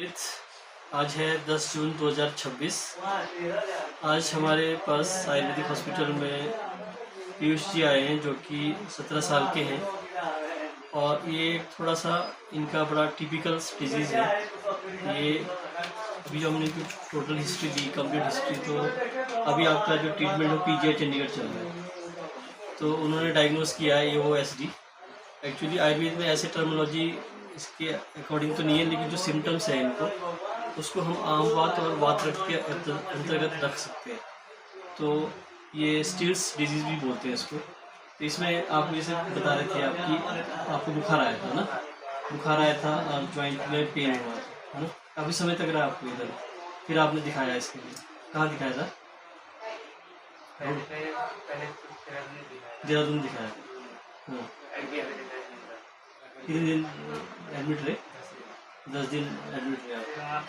आज है 10 जून 2026। आज हमारे पास आयुर्वेदिक हॉस्पिटल में पीयूष जी आए हैं जो कि 17 साल के हैं और ये थोड़ा सा इनका बड़ा टिपिकल डिजीज़ है। ये अभी जो हमने टोटल हिस्ट्री दी, कंप्लीट हिस्ट्री, तो अभी आपका जो ट्रीटमेंट है पीजीआई चंडीगढ़ चल रहा है। तो उन्होंने डायग्नोस किया है AOSD। एक्चुअली आयुर्वेद में ऐसे टर्मिनोलॉजी इसके अकॉर्डिंग तो नहीं है, लेकिन जो सिम्टम्स है इनको उसको हम आम वात और वात रक्त के अंतर्गत रख सकते हैं। तो ये स्टिल्स डिजीज़ भी बोलते हैं इसको। तो इसमें आप जैसे बता रहे थे आपको बुखार आया था ना, बुखार आया था और जॉइंट में पेन हुआ था, है ना। काफ़ी समय तक रहा आपको इधर, फिर आपने दिखाया इसके लिए। कहाँ दिखाया था? देहरादून दिखाया। हाँ, कितने दिन एडमिट रहे? 10 दिन एडमिट रहे आप?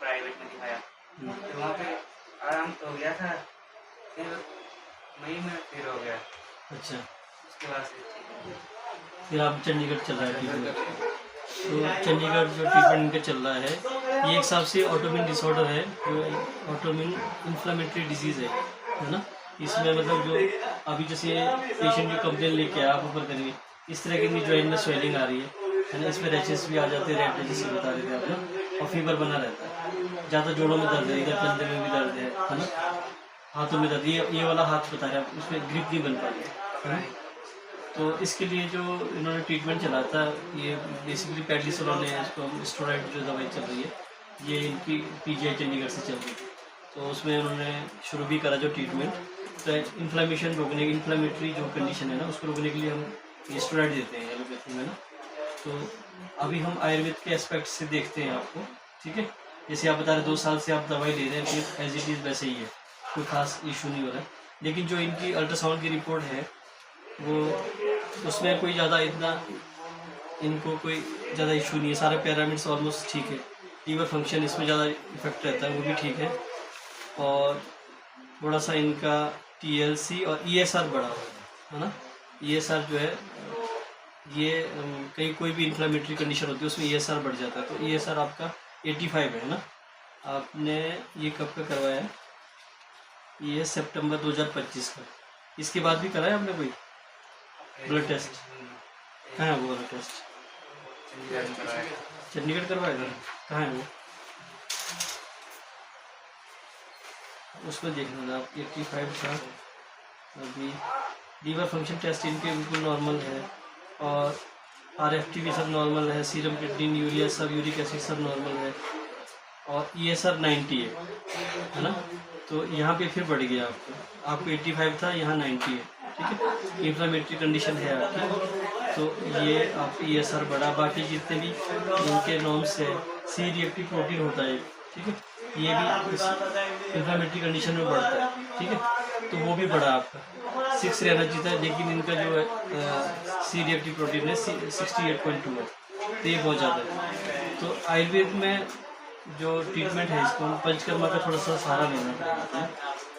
प्राइवेट में दिखाया, तो वहाँ पे आराम तो हो गया था, फिर मई में फिर हो गया। अच्छा, उसके बाद से फिर आप चंडीगढ़ चल रहा है ट्रीटमेंट। तो चंडीगढ़ जो ट्रीटमेंट इनका चल रहा है, ये एक हिसाब से ऑटोमिन डिसऑर्डर है, जो ऑटोमिन इन्फ्लेमेटरी डिजीज़ है ना। इसमें मतलब जो अभी जैसे पेशेंट की कंप्लेन लेके आप ऊपर करेंगे, इस तरह की जॉइंट में स्वेलिंग आ रही है ना। इसमें रैशेस भी आ जाते हैं, रेड जैसे बता रहे थे आप ना, और फीवर बना रहता है। ज़्यादा जोड़ों में दर्द है, इधर कंधे में भी दर्द है ना, हाथों में दर्द। ये वाला हाथ बता रहे हैं, उसमें ग्रिप नहीं बन पाती है ना। तो इसके लिए जो इन्होंने ट्रीटमेंट चला था, ये बेसिकली पेडिसोलोन है, इसको स्टेरॉइड जो दवाई चल रही है, ये इनकी पीजीआई चंडीगढ़ से चल रही है। तो उसमें उन्होंने शुरू भी करा जो ट्रीटमेंट, तो इन्फ्लेमेशन रोकने की, इन्फ्लेमेटरी जो कंडीशन है ना, उसको रोकने के लिए हम ये स्टेरॉइड देते हैं एलोपैथी में ना। तो अभी हम आयुर्वेद के एस्पेक्ट से देखते हैं आपको, ठीक है। जैसे आप बता रहे 2 साल से आप दवाई ले रहे हैं, फिर एज इट इज़ वैसे ही है, कोई खास इशू नहीं हो रहा है। लेकिन जो इनकी अल्ट्रासाउंड की रिपोर्ट है वो, उसमें कोई ज़्यादा इतना इनको कोई ज़्यादा इशू नहीं है, सारे पैरामीटर्स ऑलमोस्ट ठीक है। लीवर फंक्शन इसमें ज़्यादा इफेक्ट रहता है, वो भी ठीक है। और थोड़ा सा इनका TLC और ESR बढ़ा हुआ है ना। ESR जो है ये कहीं कोई भी इन्फ्लेमेटरी कंडीशन होती है उसमें ESR बढ़ जाता है। तो ESR आपका 85 है ना। आपने ये कब का करवाया है? ये सितंबर 2025 का। इसके बाद भी कराया आपने कोई ब्लड टेस्ट? कहाँ है वो वाला टेस्ट? चंडीगढ़ करवाया था। कहाँ है वो? उसमें देखना था आप। 85 था। अभी लीवर फंक्शन टेस्ट इनके बिल्कुल नॉर्मल है, और RFT भी सब नॉर्मल है, सीरम क्रिएटिनिन, यूरिया सब, यूरिक एसिड सब नॉर्मल है, और ESR 90 है ना। तो यहाँ पे फिर बढ़ गया आपको 85 था, यहाँ 90 है, ठीक है। इन्फ्लेमेटरी कंडीशन है आपकी, तो ये आप ESR बढ़ा। बाकी जितने भी इनके नॉर्म्स है, C रिएक्टिव प्रोटीन होता है, ठीक है, ये भी इन्फ्लेमेटरी कंडीशन में बढ़ता है, ठीक है। तो वो भी बढ़ा आपका 6 रहना चाहिए था, लेकिन इनका जो है C रिएक्टिव प्रोटीन है 68.2 है, तो ये बहुत ज़्यादा है। तो आयुर्वेद में जो ट्रीटमेंट है, इसको पंचकर्मा का थोड़ा सा सहारा लेना पड़ेगा।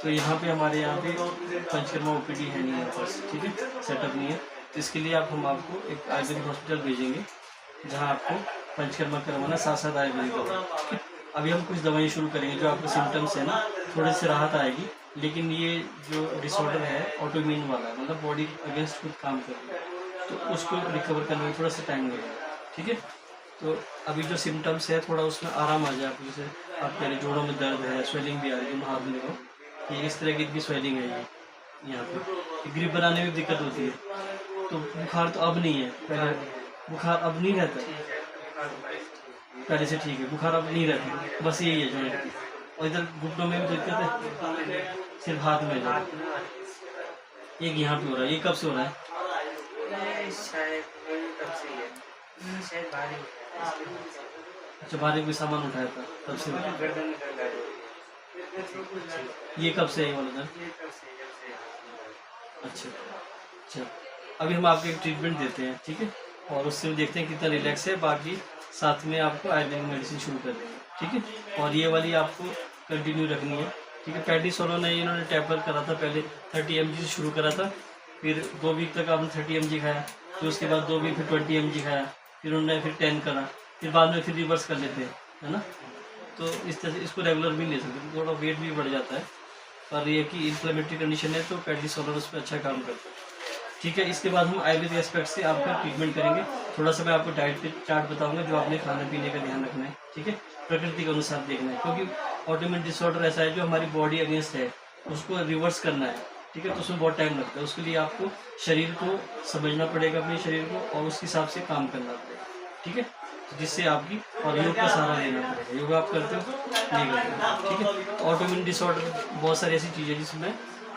तो यहाँ पे हमारे यहाँ पे पंचकर्मा OPD है नहीं है पास, ठीक है, सेटअप नहीं है। तो इसके लिए हम आपको एक आयुर्वेदिक हॉस्पिटल भेजेंगे जहाँ आपको पंचकर्मा करवाना, साथ साथ आयुर्वेदिक दवाई, ठीक है। अभी हम कुछ दवाई शुरू करेंगे, जो आपको सिम्टम्स है ना थोड़े से राहत आएगी, लेकिन ये जो डिसऑर्डर है ऑटोइम्यून वाला, मतलब बॉडी अगेंस्ट खुद काम कर रही है, तो उसको रिकवर करने में थोड़ा सा टाइम लगेगा, ठीक है। तो अभी जो सिम्टम्स है थोड़ा उसमें आराम आ जाए आपको। जैसे आप कह रहे जोड़ों में दर्द है, स्वेलिंग भी आ रही है, हाथ में देखो ये इस तरह की इनकी स्वेलिंग है, ये यहाँ पे ग्रिप बनाने में दिक्कत होती है। तो बुखार तो अब नहीं है, पहले बुखार अब नहीं रहता, पहले से ठीक है, बुखार अब नहीं रहता, बस यही है जॉइंट की। और इधर घुटनों में भी दिक्कत है, सिर्फ हाथ में है। एक यहाँ पे हो रहा है, ये कब से हो रहा है? अच्छा, भारी कोई सामान उठाया था तब से? ये कब से है वाला दर्द? अच्छा, अभी हम आपको एक ट्रीटमेंट देते हैं, ठीक है, और उससे देखते हैं कितना रिलैक्स है। बाकी साथ में आपको आयुर्वेदिक मेडिसिन शुरू कर देंगे, ठीक है। और ये वाली आपको कंटिन्यू रखनी है, ठीक है। पेडिसोलोन है, इन्होंने टैपर करा था पहले, 30 mg से शुरू करा था, फिर 2 वीक तक आपने 30 mg खाया, फिर उसके बाद 2 वीक फिर 20 mg खाया, फिर उन्होंने फिर 10 करा, फिर बाद में फिर रिवर्स कर लेते हैं, है ना। तो इस तरह से इसको रेगुलर भी ले सकते हैं, थोड़ा वेट भी बढ़ जाता है, पर ये कि इन्फ्लेमेटरी कंडीशन है तो पेडीसोलर उस पर अच्छा काम करता है। ठीक है, इसके बाद हम आयुर्वेदिक एस्पेक्ट से आपका ट्रीटमेंट करेंगे। थोड़ा सा मैं आपको डाइट पे चार्ट बताऊंगा जो आपने खाने पीने का ध्यान रखना है, ठीक है, प्रकृति के अनुसार देखना है, क्योंकि ऑटोइम्यून डिसऑर्डर ऐसा है जो हमारी बॉडी अगेंस्ट है, उसको रिवर्स करना है, ठीक है, तो उसमें बहुत टाइम लगता है। उसके लिए आपको शरीर को समझना पड़ेगा, अपने शरीर को, और उस हिसाब से काम करना पड़ेगा, ठीक है, जिससे आपकी, और योग का सहारा लेना पड़ेगा। योग आप करते हो नहीं करते हो, ठीक है। तो ऑटोइम्यून डिसऑर्डर बहुत सारी ऐसी चीज़ें जिसमें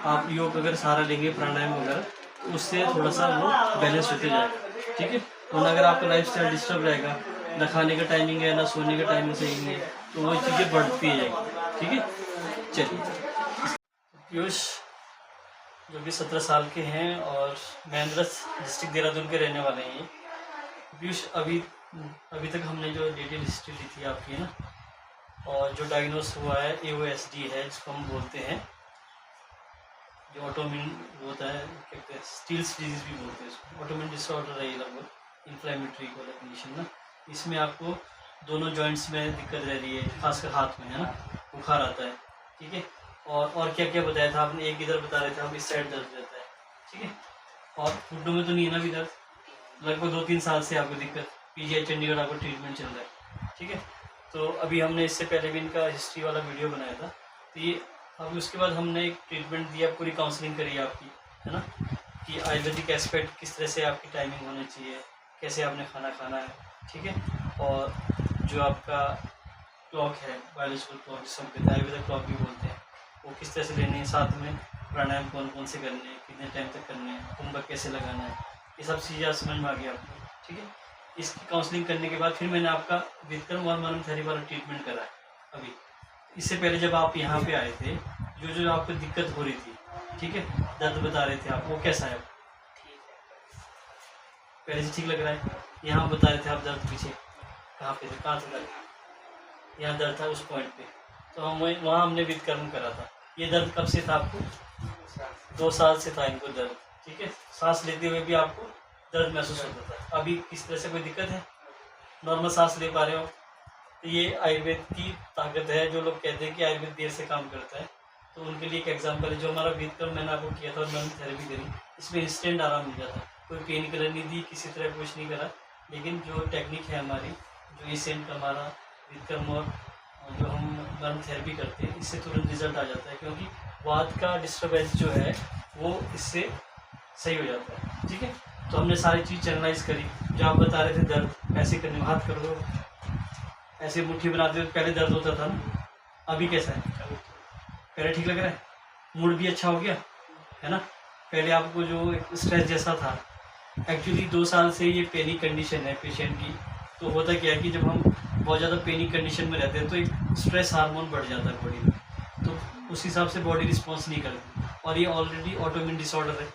आप योग अगर सहारा लेंगे, प्राणायाम वगैरह, तो उससे थोड़ा सा वो बैलेंस होते जाएगा, ठीक है। और अगर आपका लाइफ स्टाइल डिस्टर्ब रहेगा, ना खाने का टाइमिंग है ना सोने का टाइमिंग सही नहीं है, तो वो चीज़ें बढ़ती जाएगी, ठीक है। चलिए, पीयूष जो कि 17 साल के हैं और महेंद्र डिस्ट्रिक्ट देहरादून के रहने वाले हैं। पीयूष, अभी तक हमने जो डिटेल हिस्ट्री ली थी आपकी, है ना, और जो डायग्नोस हुआ है AOSD है, जिसको हम बोलते हैं, जो ऑटोइम्यून होता है, क्या कहते हैं, स्टील्स डिजीज भी बोलते हैं इसको, ऑटोइम्यून डिसऑर्डर है ये लगभग इन्फ्लेमेटरी वाला कंडीशन ना। इसमें आपको दोनों जॉइंट्स में दिक्कत रह रही है, खासकर हाथ में, है ना, बुखार आता है, ठीक है। और क्या क्या बताया था आपने, एक इधर बता रहे थे आप, इस साइड दर्द रहता है, ठीक है, और घुटनों में तो नहीं है ना भी दर्द, लगभग 2-3 साल से आपको दिक्कत, PGI चंडीगढ़ आपको ट्रीटमेंट चल रहा है, ठीक है। तो अभी हमने इससे पहले भी इनका हिस्ट्री वाला वीडियो बनाया था, तो ये अभी उसके बाद हमने एक ट्रीटमेंट दिया, पूरी काउंसलिंग करी आपकी, है ना, कि आयुर्वेदिक एस्पेक्ट किस तरह से आपकी टाइमिंग होनी चाहिए, कैसे आपने खाना खाना है, ठीक है, और जो आपका क्लॉक है, बायोलॉजिकल क्लॉक जिसको कहते हैं, आयुर्वेदिक क्लॉक भी बोलते हैं, वो किस तरह से लेने हैं, साथ में प्राणायाम कौन कौन से करने हैं, कितने टाइम तक करने हैं, कुंभक कैसे लगाना है, ये सब चीज़ें आप समझ में आ गया आपको, ठीक है। इसकी काउंसलिंग करने के बाद फिर मैंने आपका विक्रम और मनन थेरेपी वाला ट्रीटमेंट करा है अभी। इससे पहले जब आप यहाँ पे आए थे, जो आपको दिक्कत हो रही थी, ठीक है, दर्द बता रहे थे आप, वो कैसा है पहले से ठीक लग रहा है? यहाँ बता रहे थे आप दर्द पीछे कहाँ पे थे, कहाँ से दर्द, यहाँ दर्द था उस पॉइंट पे, तो हम वहाँ हमने विक्रम करा था। ये दर्द कब से था आपको? 2 साल से था इनको दर्द, ठीक है। सांस लेते हुए भी आपको दर्द महसूस होता था, अभी किस तरह से कोई दिक्कत है? नॉर्मल सांस ले पा रहे हो? तो ये आयुर्वेद की ताकत है। जो लोग कहते हैं कि आयुर्वेद देर से काम करता है, तो उनके लिए एक एग्जांपल है। जो हमारा विक्रम मैंने आपको किया था और मैंने थेरेपी करी, इसमें इंस्टेंट आराम मिल जाता है, कोई पेन किलर नहीं दी, किसी तरह कुछ नहीं करा, लेकिन जो टेक्निक है हमारी, जो इसेंट हमारा विक्रम और जो हम मर्म थेरेपी करते हैं, इससे तुरंत रिजल्ट आ जाता है, क्योंकि वात का डिस्टर्बेंस जो है वो इससे सही हो जाता है, ठीक है। तो हमने सारी चीज़ एनालाइज करी। जो आप बता रहे थे दर्द ऐसे करने, हाथ कर दो, ऐसे मुट्ठी बनाते हो, पहले दर्द होता था ना, अभी कैसा है? पहले ठीक लग रहा है, मूड भी अच्छा हो गया, है ना। पहले आपको जो स्ट्रेस जैसा था, एक्चुअली 2 साल से ये पेनिक कंडीशन है पेशेंट की। तो होता क्या है कि जब हम बहुत ज़्यादा पेनिक कंडीशन में रहते हैं तो एक स्ट्रेस हार्मोन बढ़ जाता है बॉडी में, तो उस हिसाब से बॉडी रिस्पॉन्स नहीं करती, और ये ऑलरेडी ऑटोइम्यून डिसऑर्डर है,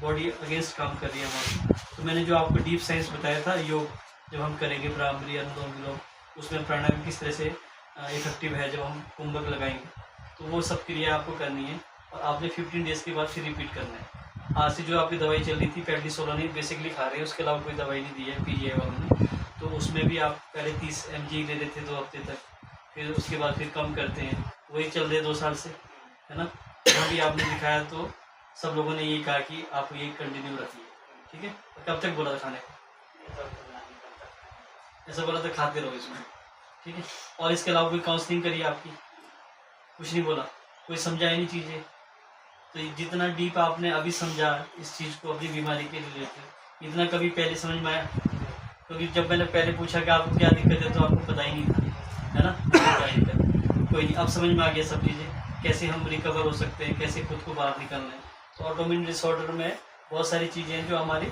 बॉडी अगेंस्ट काम कर रही है हमारी। तो मैंने जो आपको डीप साइंस बताया था, योग जब हम करेंगे भ्रामरी, अनुलोम विलोम, उसमें प्राणायाम किस तरह से इफेक्टिव है, जब हम कुंभक लगाएंगे, तो वो सब क्रिया आपको करनी है, और आपने 15 डेज़ के बाद फिर रिपीट करना है। आज से जो आपकी दवाई चल रही थी पेडीसोलोनिन बेसिकली खा रहे हैं, उसके अलावा कोई दवाई नहीं दी है PGI वालों ने, तो उसमें भी आप पहले 30 mg ले लेते 2 हफ्ते तक, फिर उसके बाद फिर कम करते हैं, वही चल रहे 2 साल से, है ना। वहाँ भी आपने दिखाया तो सब लोगों ने ये कहा कि आप ये कंटिन्यू रखिए, ठीक है। कब तक बोला था खाने को? ऐसा बोला था खाते रहो इसमें, ठीक है। और इसके अलावा कोई काउंसलिंग करिए आपकी? कुछ नहीं बोला, कोई समझाई नहीं चीज़ें। तो जितना डीप आपने अभी समझा इस चीज़ को, अपनी बीमारी के रिलेटेड, इतना कभी पहले समझ में आया? क्योंकि जब मैंने पहले पूछा कि आपको क्या दिक्कत है, तो आपको पता ही नहीं था, है ना, क्या दिक्कत। कोई नहीं, अब समझ में आ गया सब चीज़ें, कैसे हम रिकवर हो सकते हैं, कैसे खुद को बाहर निकलना है। तो ऑटोइम्यून डिसऑर्डर में बहुत सारी चीज़ें हैं जो हमारी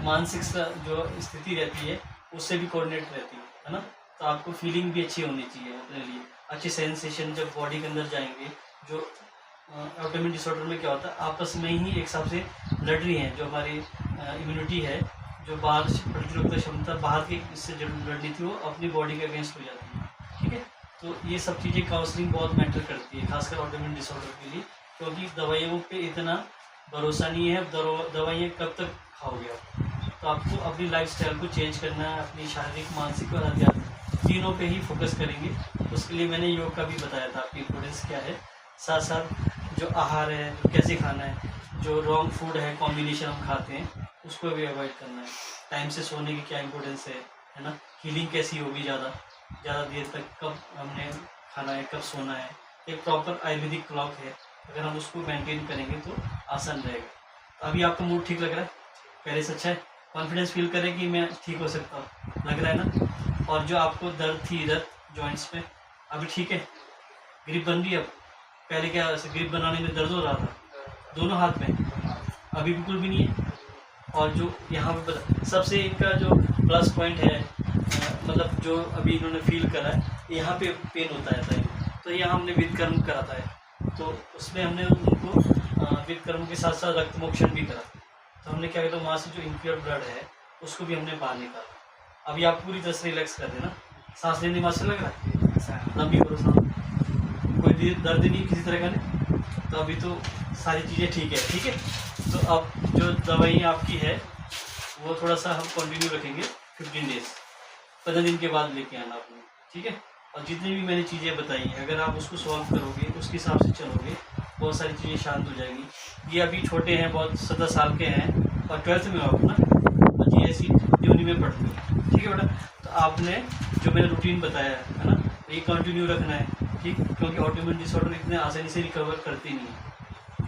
मानसिक जो स्थिति रहती है उससे भी कोऑर्डिनेट रहती है ना। तो आपको फीलिंग भी अच्छी होनी चाहिए अपने लिए, अच्छी सेंसेशन जब बॉडी के अंदर जाएंगे। जो ऑटोइम्यून डिसऑर्डर में क्या होता है, आपस में ही एक हिसाब से लड़ रही हैं, जो हमारी इम्यूनिटी है, जो बाहर प्रतिरोधक क्षमता बाहर की इससे जो लड़नी थी, वो अपनी बॉडी के अगेंस्ट हो जाती है, ठीक है। तो ये सब चीज़ें काउंसलिंग बहुत मैटर करती है, खासकर ऑटोइम्यून डिसऑर्डर के लिए, क्योंकि दवाइयों पे इतना भरोसा नहीं है। दवाइयाँ कब तक खाओगे आप? तो आपको अपनी लाइफस्टाइल को चेंज करना है, अपनी शारीरिक, मानसिक और आध्यात्मिक तीनों पे ही फोकस करेंगे। उसके लिए मैंने योग का भी बताया था, आपकी इम्पोर्टेंस क्या है। साथ साथ जो आहार है, जो कैसे खाना है, जो रॉन्ग फूड है कॉम्बिनेशन हम खाते हैं उसको भी अवॉइड करना है। टाइम से सोने की क्या इम्पोर्टेंस है ना। हीलिंग कैसी होगी, ज़्यादा देर तक कब हमने खाना है, कब सोना है। एक प्रॉपर आयुर्वेदिक क्लॉक है, अगर हम उसको मेंटेन करेंगे तो आसान रहेगा। तो अभी आपका मूड ठीक लग रहा है, पहले से अच्छा है, कॉन्फिडेंस फील करें कि मैं ठीक हो सकता हूँ, लग रहा है ना। और जो आपको दर्द थी इधर जॉइंट्स में, अभी ठीक है, ग्रिप बन रही है अब। पहले क्या ग्रिप बनाने में दर्द हो रहा था दोनों हाथ में, अभी बिल्कुल भी नहीं है। और जो यहाँ पे बता, सबसे इनका जो प्लस पॉइंट है, मतलब जो अभी इन्होंने फील करा है, यहाँ पे पेन होता है, तो यहाँ हमने विदकर्म कराता है, तो उसमें हमने उनको विदकर्म के साथ साथ रक्त मोक्षण भी करा। तो हमने क्या किया, वहाँ से जो इम्प्योर ब्लड है उसको भी हमने बाहर निकाला। अभी आप पूरी तरह से रिलैक्स कर देना, सांस लेने में अच्छा लग रहा है, लंबी करो सांस, कोई दर्द नहीं किसी तरह का नहीं। तो अभी तो सारी चीज़ें ठीक है। तो अब जो दवाई आपकी है वो थोड़ा सा हम कंटिन्यू रखेंगे 15 डेज, 15 दिन के बाद लेके आना आपने, ठीक है। और जितनी भी मैंने चीज़ें बताई अगर आप उसको सॉल्व करोगे, उसके हिसाब से चलोगे, बहुत सारी चीज़ें शांत हो जाएगी। ये अभी छोटे हैं, बहुत 17 साल के हैं और 12th में हो आप ना, और GSC यूनि में पढ़ते हो, ठीक है बेटा। तो आपने जो मैंने रूटीन बताया है ना, ये कंटिन्यू रखना है, ठीक। क्योंकि ऑटोइम्यून डिसऑर्डर इतने आसानी से रिकवर करते नहीं है।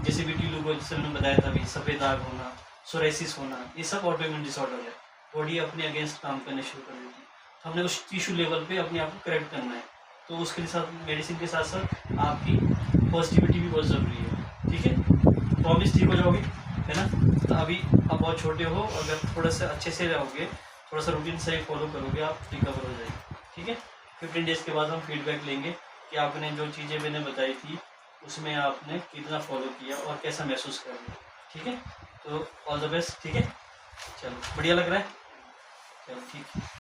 जैसे विटिलिगो को जिससे मैंने बताया था अभी, सफ़ेद दाग होना, सोराइसिस होना, ये सब ऑटोइम्यून डिसऑर्डर है। बॉडी अपने अगेंस्ट काम करने शुरू कर देती है, तो हमने उस टिश्यू लेवल पे अपने आप को करेक्ट करना है। तो उसके साथ मेडिसिन के साथ साथ आपकी पॉजिटिविटी भी बहुत ज़रूरी है, ठीक है। प्रॉमिस ठीक हो जाओगे, है ना। तो अभी आप बहुत छोटे हो, अगर थोड़ा सा अच्छे से रहोगे, थोड़ा सा रूटीन सही फॉलो करोगे, आप रिकवर हो जाएगी, ठीक है। 15 डेज़ के बाद हम फीडबैक लेंगे कि आपने जो चीज़ें मैंने बताई थी उसमें आपने कितना फॉलो किया और कैसा महसूस कर रहे हो, ठीक है। तो ऑल द बेस्ट, ठीक है। चलो बढ़िया लग रहा है, चलो ठीक है।